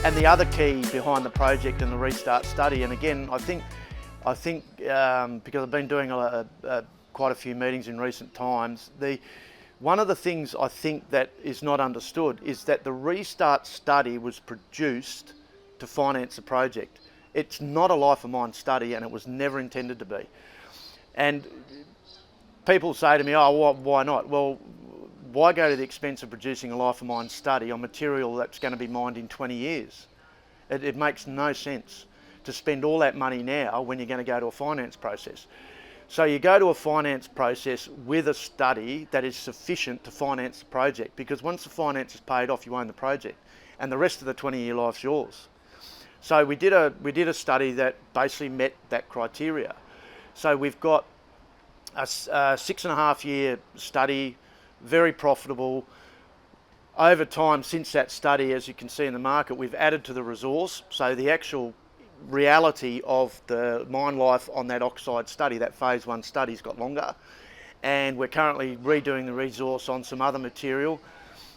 And the other key behind the project and the restart study, and again, I think because I've been doing quite a few meetings in recent times, one of the things I think that is not understood is that the restart study was produced to finance the project. It's not a life of mine study, and it was never intended to be. And people say to me, oh, why not? Well, why go to the expense of producing a life of mine study on material that's going to be mined in 20 years? It makes no sense to spend all that money now when you're going to go to a finance process. So you go to a finance process with a study that is sufficient to finance the project, because once the finance is paid off, you own the project, and the rest of the 20-year life's yours. So we did a study that basically met that criteria. So we've got a 6.5-year study, very profitable. Over time, since that study, as you can see in the market, we've added to the resource. So the actual reality of the mine life on that oxide study, that phase 1 study's got longer. And we're currently redoing the resource on some other material.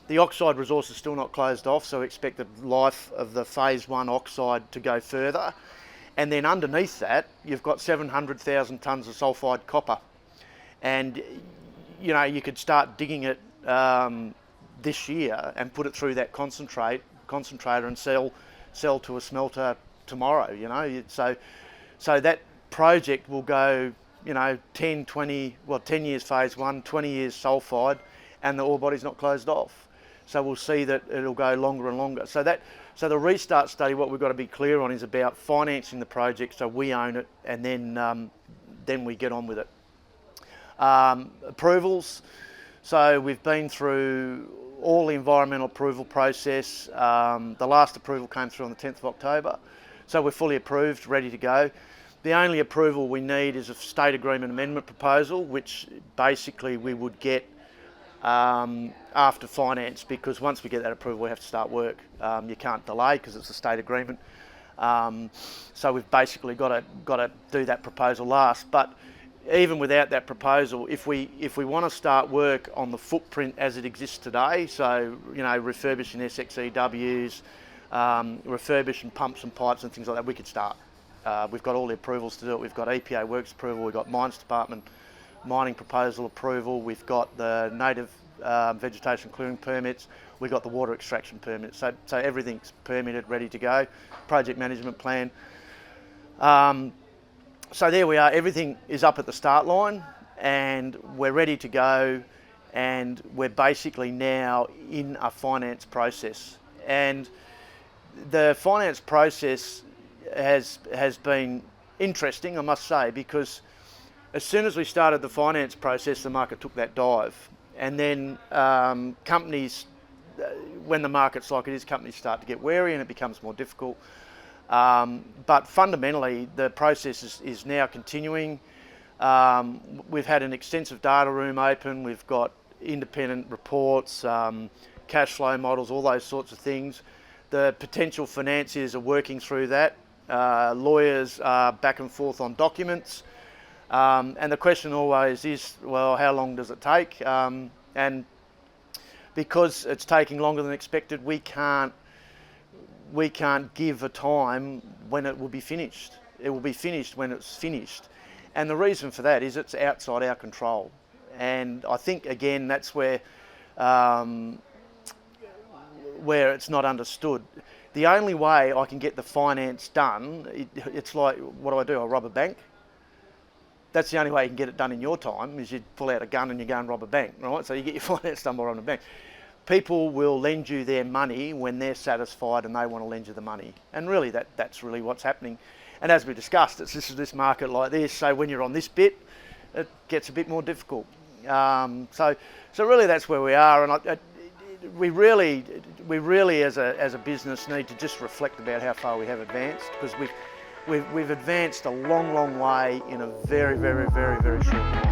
The oxide resource is still not closed off, so we expect the life of the phase 1 oxide to go further. And then underneath that, you've got 700,000 tonnes of sulphide copper. And you know, you could start digging it this year and put it through that concentrator and sell to a smelter tomorrow, you know. So that project will go, you know, 10 years phase 1, 20 years sulphide, and the ore body's not closed off. So we'll see that it'll go longer and longer. So the restart study, what we've got to be clear on, is about financing the project so we own it, and then we get on with it. Approvals. So we've been through all the environmental approval process. The last approval came through on the 10th of October. So we're fully approved, ready to go. The only approval we need is a state agreement amendment proposal, which basically we would get after finance, because once we get that approval, we have to start work. You can't delay because it's a state agreement. So we've basically got to do that proposal last. But even without that proposal, if we want to start work on the footprint as it exists today, so you know, refurbishing SXEWs, refurbishing pumps and pipes and things like that, we could start. We've got all the approvals to do it. We've got EPA works approval, we've got Mines Department mining proposal approval, we've got the native vegetation clearing permits, we've got the water extraction permits. So everything's permitted, ready to go. Project management plan. So there we are, everything is up at the start line and we're ready to go, and we're basically now in a finance process. And the finance process has been interesting, I must say, because as soon as we started the finance process, the market took that dive. And then companies, when the market's like it is, companies start to get wary and it becomes more difficult. But fundamentally, the process is now continuing. We've had an extensive data room open. We've got independent reports, cash flow models, all those sorts of things. The potential financiers are working through that. Lawyers are back and forth on documents. And the question always is, well, how long does it take? And because it's taking longer than expected, we can't give a time when it will be finished. It will be finished when it's finished. And the reason for that is it's outside our control. And I think, again, that's where it's not understood. The only way I can get the finance done, it's like, what do? I rob a bank? That's the only way you can get it done in your time, is you pull out a gun and you go and rob a bank, right? So you get your finance done by robbing a bank. People will lend you their money when they're satisfied and they want to lend you the money. And really that's really what's happening. And as we discussed, it's this market like this, so when you're on this bit, it gets a bit more difficult. So really that's where we are, and we really as a business need to just reflect about how far we have advanced, because we've advanced a long way in a very short time.